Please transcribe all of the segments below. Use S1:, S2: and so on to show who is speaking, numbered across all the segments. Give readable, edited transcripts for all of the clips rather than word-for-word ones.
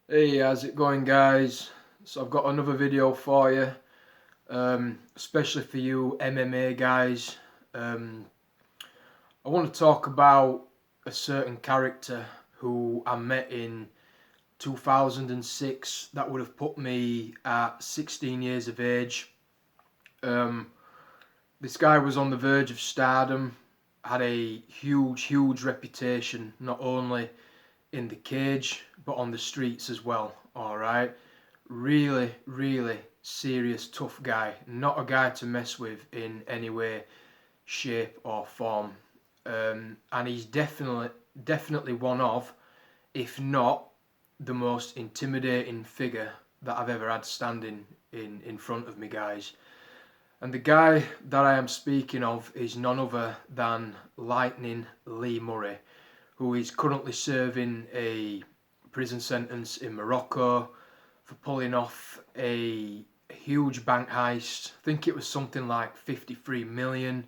S1: Hey, how's it going, guys? So I've got another video for you, especially for you MMA guys. I want to talk about a certain character who I met in 2006 that would have put me at 16 years of age. Um, this guy was on the verge of stardom, had a huge reputation, not only in the cage but on the streets as well. All right, really serious, tough guy. Not a guy to mess with in any way, shape or form. And he's definitely one of, if not the most intimidating figure that I've ever had standing in front of me, guys. And the guy that I am speaking of is none other than Lightning Lee Murray, who is currently serving a prison sentence in Morocco for pulling off a huge bank heist. I think it was something like 53 million.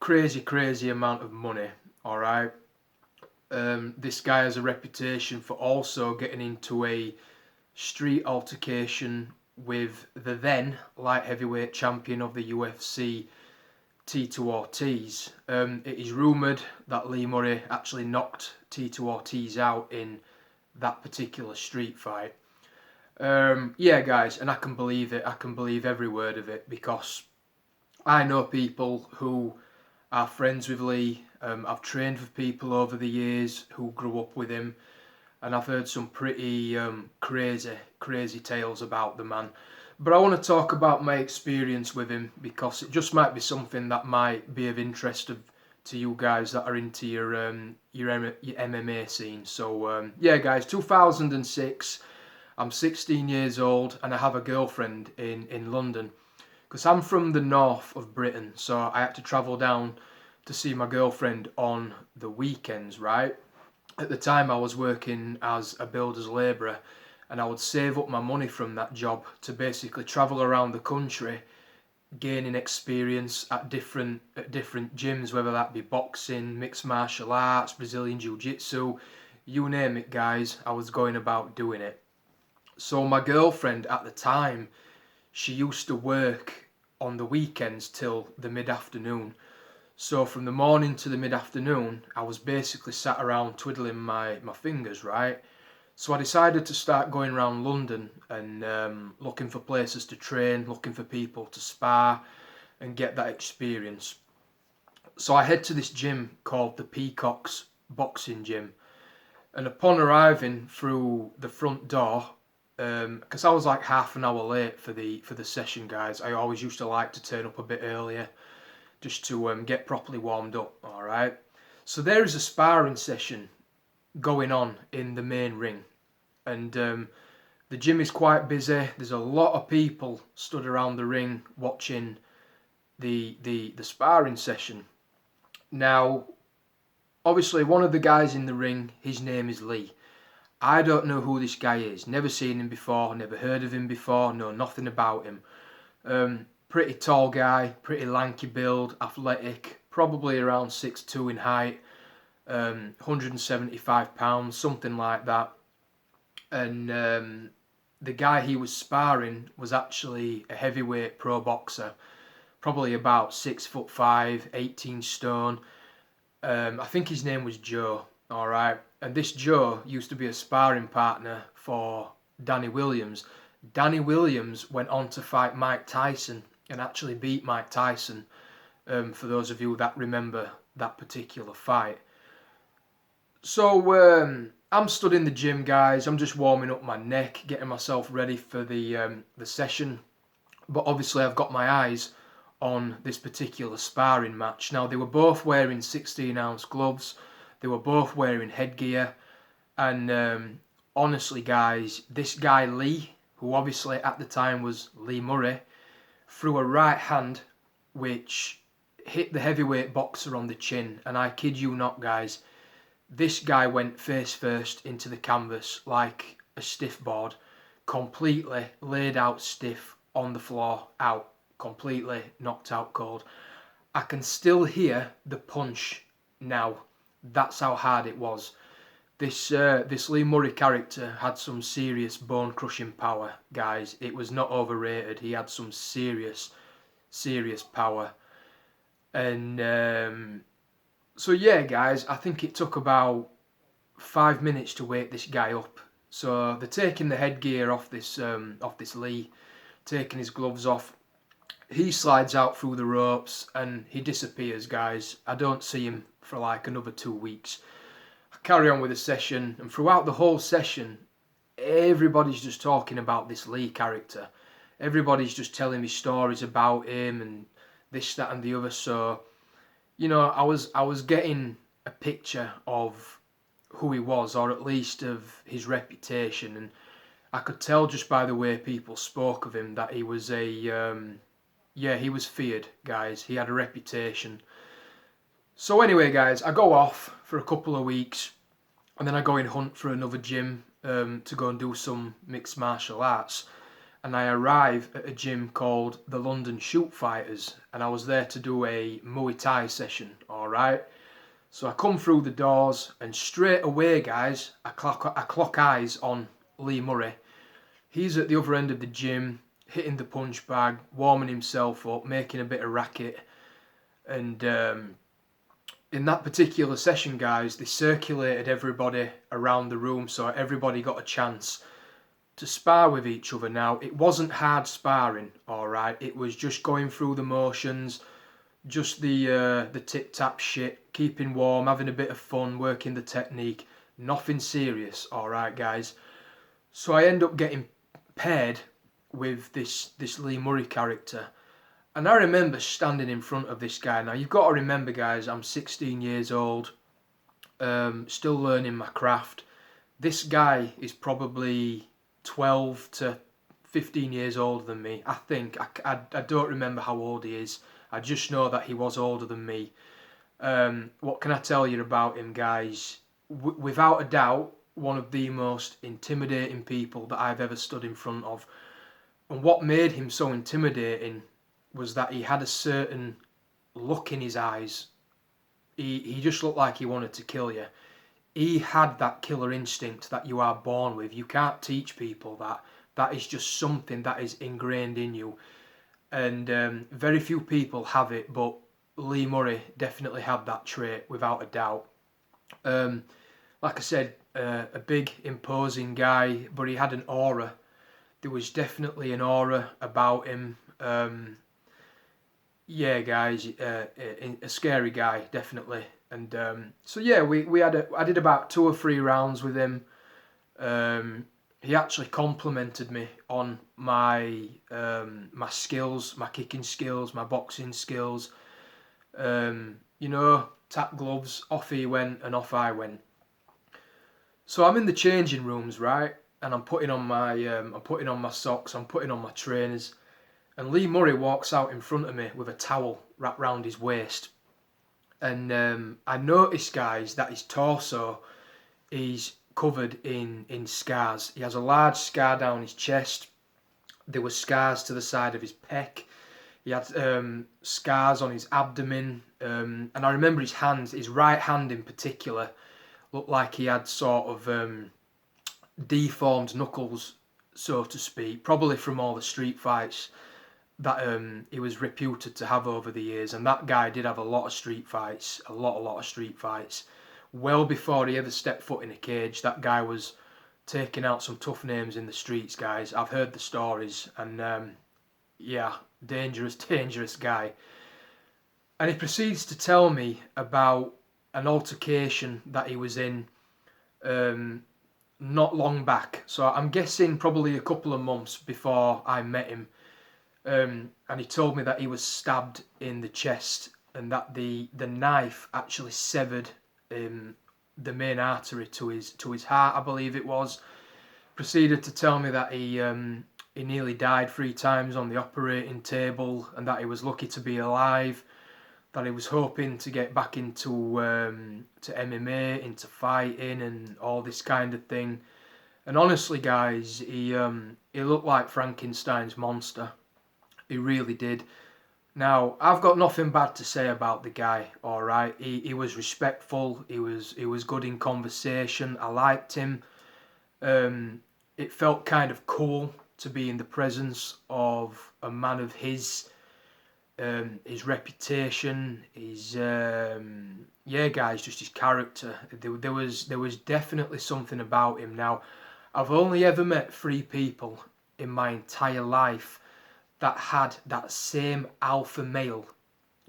S1: Crazy amount of money. All right. This guy has a reputation for also getting into a street altercation with the then light heavyweight champion of the UFC, Tito Ortiz. It is rumoured that Lee Murray actually knocked Tito Ortiz out in that particular street fight. Yeah, guys, and I can believe it. I can believe every word of it because I know people who are friends with Lee. I've trained with people over the years who grew up with him, and I've heard some pretty crazy tales about the man. But I want to talk about my experience with him because it just might be something that might be of interest to you guys that are into your MMA scene. So yeah, guys, 2006. I'm 16 years old and I have a girlfriend in London because I'm from the north of Britain, so I had to travel down to see my girlfriend on the weekends, right? At the time I was working as a builder's labourer and I would save up my money from that job to basically travel around the country gaining experience at different gyms, whether that be boxing, mixed martial arts, Brazilian jiu-jitsu, you name it, guys. I was going about doing it. So my girlfriend at the time, she used to work on the weekends till the mid-afternoon. So from the morning to the mid-afternoon, I was basically sat around twiddling my fingers, right? So I decided to start going around London and looking for places to train, looking for people to spar and get that experience. So I head to this gym called the Peacock's Boxing Gym. And upon arriving through the front door, because I was like half an hour late for the session, guys. I always used to like to turn up a bit earlier just to get properly warmed up. All right. So there is a sparring session going on in the main ring, and the gym is quite busy. There's a lot of people stood around the ring watching the sparring session. Now, obviously, one of the guys in the ring, his name is Lee. I don't know who this guy is. Never seen him before. Never heard of him before. Know nothing about him. Pretty tall guy, pretty lanky build, athletic, probably around 6'2" in height, 175 pounds, something like that. And the guy he was sparring was actually a heavyweight pro boxer, probably about 6'5", 18 stone. I think his name was Joe. All right, and this Joe used to be a sparring partner for Danny Williams. Danny Williams went on to fight Mike Tyson and actually beat Mike Tyson. For those of you that remember that particular fight. So I'm stood in the gym, guys. I'm just warming up my neck, getting myself ready for the session. But obviously, I've got my eyes on this particular sparring match. Now, they were both wearing 16-ounce gloves. They were both wearing headgear. And honestly, guys, this guy Lee, who obviously at the time was Lee Murray, threw a right hand which hit the heavyweight boxer on the chin. And I kid you not, guys, this guy went face first into the canvas like a stiff board, completely laid out stiff on the floor, out, completely knocked out cold. I can still hear the punch now. That's how hard it was. This Lee Murray character had some serious bone crushing power, guys. It was not overrated. He had some serious power. And so yeah, guys, I think it took about 5 minutes to wake this guy up. So they're taking the headgear off this Lee, taking his gloves off. He slides out through the ropes and he disappears, guys. I don't see him for like another 2 weeks. I carry on with the session, and throughout the whole session, everybody's just talking about this Lee character. Everybody's just telling me stories about him and this, that, and the other. So, you know, I was getting a picture of who he was, or at least of his reputation, and I could tell just by the way people spoke of him that he was he was feared, guys. He had a reputation. So anyway, guys, I go off for a couple of weeks, and then I go and hunt for another gym to go and do some mixed martial arts. And I arrive at a gym called the London Shoot Fighters, and I was there to do a Muay Thai session, alright? So I come through the doors, and straight away, guys, I clock eyes on Lee Murray. He's at the other end of the gym, hitting the punch bag, warming himself up, making a bit of racket. And in that particular session, guys, they circulated everybody around the room, so everybody got a chance to spar with each other. Now, it wasn't hard sparring, alright? It was just going through the motions, just the tip-tap shit, keeping warm, having a bit of fun, working the technique. Nothing serious, alright, guys? So I end up getting paired with this Lee Murray character. And I remember standing in front of this guy. Now, you've got to remember, guys, I'm 16 years old, still learning my craft. This guy is probably 12 to 15 years older than me, I think. I don't remember how old he is. I just know that he was older than me. What can I tell you about him, guys? Without a doubt, one of the most intimidating people that I've ever stood in front of. And what made him so intimidating was that he had a certain look in his eyes. He just looked like he wanted to kill you. He had that killer instinct that you are born with. You can't teach people that. That is just something that is ingrained in you. And very few people have it, but Lee Murray definitely had that trait, without a doubt. Like I said, a big, imposing guy, but he had an aura. There was definitely an aura about him. Yeah, guys, a scary guy, definitely. And so yeah, I did about 2 or 3 rounds with him. He actually complimented me on my my skills, my kicking skills, my boxing skills. You know, tap gloves, off he went and off I went. So I'm in the changing rooms, right? And I'm putting on my socks, I'm putting on my trainers. And Lee Murray walks out in front of me with a towel wrapped round his waist. And I noticed, guys, that his torso is covered in scars. He has a large scar down his chest. There were scars to the side of his pec. He had scars on his abdomen. And I remember his hands, his right hand in particular, looked like he had sort of deformed knuckles, so to speak, probably from all the street fights that he was reputed to have over the years. And that guy did have a lot of street fights, a lot of street fights. Well before he ever stepped foot in a cage, that guy was taking out some tough names in the streets, guys. I've heard the stories, and yeah, dangerous guy. And he proceeds to tell me about an altercation that he was in not long back. So I'm guessing probably a couple of months before I met him. And he told me that he was stabbed in the chest, and that the knife actually severed the main artery to his heart, I believe it was. Proceeded to tell me that he nearly died 3 times on the operating table, and that he was lucky to be alive. That he was hoping to get back into to MMA, into fighting, and all this kind of thing. And honestly, guys, he looked like Frankenstein's monster. He really did. Now, I've got nothing bad to say about the guy, alright? He was respectful, he was good in conversation, I liked him. Um, it felt kind of cool to be in the presence of a man of his reputation, yeah, guys, just his character. There was definitely something about him. Now, I've only ever met 3 people in my entire life that had that same alpha male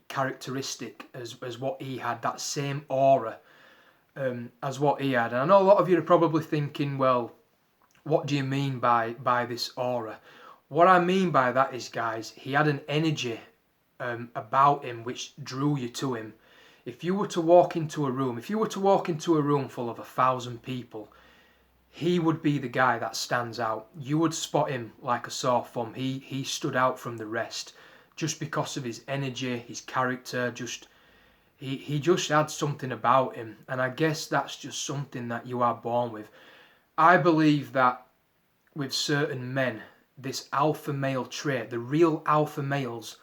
S1: characteristic as what he had, that same aura as what he had. And I know a lot of you are probably thinking, well, what do you mean by this aura? What I mean by that is, guys, he had an energy about him which drew you to him. If you were to walk into a room, if you were to walk into a room full of 1,000 people, he would be the guy that stands out. You would spot him like a sore thumb. He stood out from the rest just because of his energy, his character. He just had something about him, and I guess that's just something that you are born with. I believe that with certain men, this alpha male trait, the real alpha males,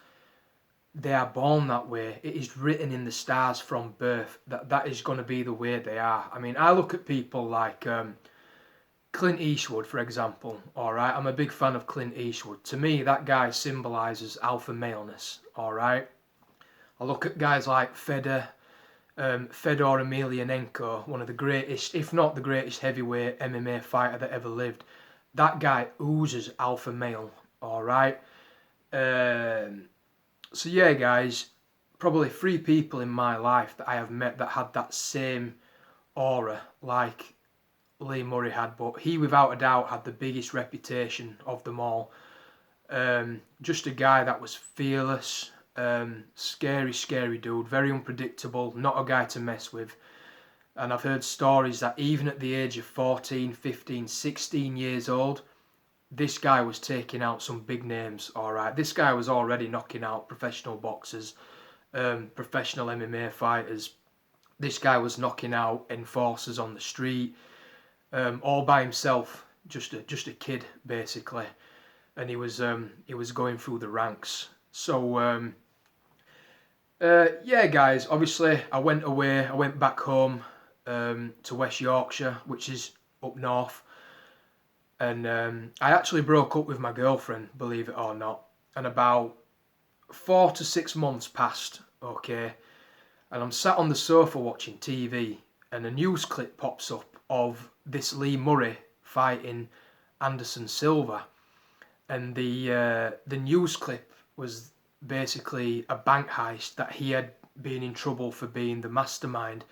S1: they are born that way. It is written in the stars from birth that that is going to be the way they are. I mean, I look at people like Clint Eastwood, for example. All right, I'm a big fan of Clint Eastwood. To me, that guy symbolizes alpha maleness. All right, I look at guys like Fedor Emelianenko, one of the greatest, if not the greatest heavyweight MMA fighter that ever lived. That guy oozes alpha male. All right. So yeah, guys, probably 3 people in my life that I have met that had that same aura like Lee Murray had, but he without a doubt had the biggest reputation of them all. Just a guy that was fearless, scary dude, very unpredictable, not a guy to mess with. And I've heard stories that even at the age of 14, 15, 16 years old, this guy was taking out some big names, alright. This guy was already knocking out professional boxers, professional MMA fighters. This guy was knocking out enforcers on the street, all by himself, just a kid basically, and he was going through the ranks. So yeah, guys. Obviously, I went away. I went back home to West Yorkshire, which is up north, and I actually broke up with my girlfriend, believe it or not. And about 4 to 6 months passed. Okay, and I'm sat on the sofa watching TV, and a news clip pops up of this Lee Murray fighting Anderson Silva, and the news clip was basically a bank heist that he had been in trouble for being the mastermind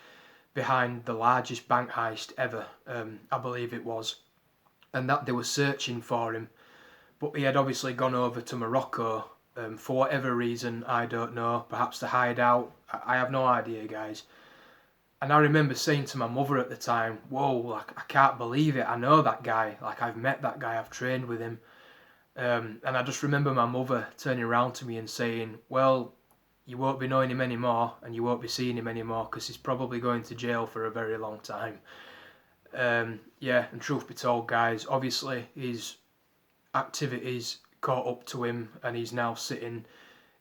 S1: behind the largest bank heist ever, I believe it was, and that they were searching for him, but he had obviously gone over to Morocco for whatever reason, I don't know, perhaps to hide out. I have no idea, guys. And I remember saying to my mother at the time, whoa, like, I can't believe it. I know that guy. Like, I've met that guy. I've trained with him. And I just remember my mother turning around to me and saying, well, you won't be knowing him anymore and you won't be seeing him anymore because he's probably going to jail for a very long time. Yeah, and truth be told, guys, obviously his activities caught up to him and he's now sitting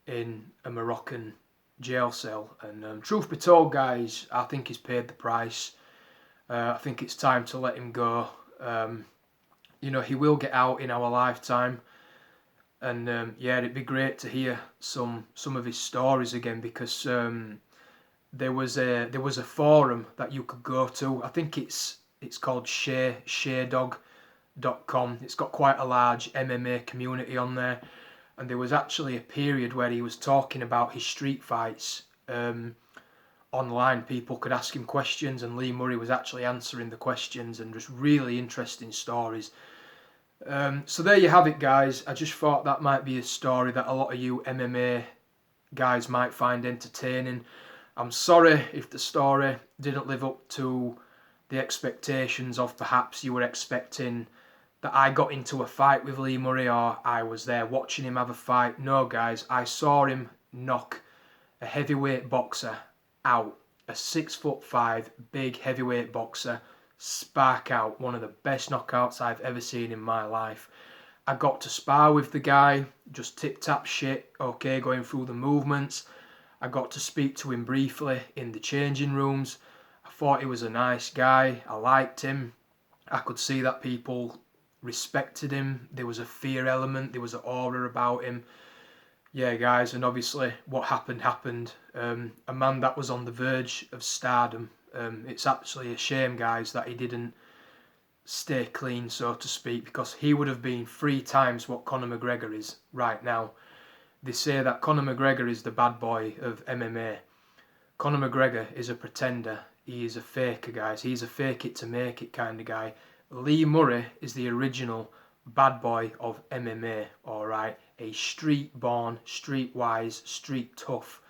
S1: in a Moroccan jail cell. And truth be told, guys, I think he's paid the price. I think it's time to let him go. You know, he will get out in our lifetime, and yeah, it'd be great to hear some of his stories again, because there was a forum that you could go to. I think it's called sharedog.com. It's got quite a large MMA community on there. And there was actually a period where he was talking about his street fights online. People could ask him questions and Lee Murray was actually answering the questions, and just really interesting stories. So there you have it, guys. I just thought that might be a story that a lot of you MMA guys might find entertaining. I'm sorry if the story didn't live up to the expectations of perhaps you were expecting that I got into a fight with Lee Murray or I was there watching him have a fight. No, guys, I saw him knock a heavyweight boxer out, a 6'5" big heavyweight boxer, spark out one of the best knockouts I've ever seen in my life. I got to spar with the guy, just tip-tap shit, okay, going through the movements. I got to speak to him briefly in the changing rooms. I thought he was a nice guy. I liked him. I could see that people respected him. There was a fear element. There was an aura about him. Yeah, guys, and obviously what happened happened. A man that was on the verge of stardom. It's actually a shame, guys, that he didn't stay clean, so to speak, because he would have been 3 times what Conor McGregor is right now. They say that Conor McGregor is the bad boy of MMA. Conor McGregor is a pretender. He is a faker, guys. He's a fake it to make it kind of guy. Lee Murray is the original bad boy of MMA, alright? A street-born, street-wise, street-tough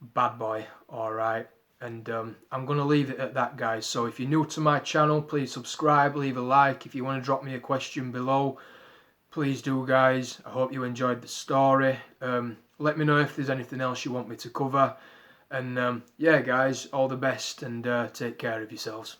S1: bad boy, alright? And I'm going to leave it at that, guys. So if you're new to my channel, please subscribe, leave a like. If you want to drop me a question below, please do, guys. I hope you enjoyed the story. Let me know if there's anything else you want me to cover. And yeah, guys, all the best, and take care of yourselves.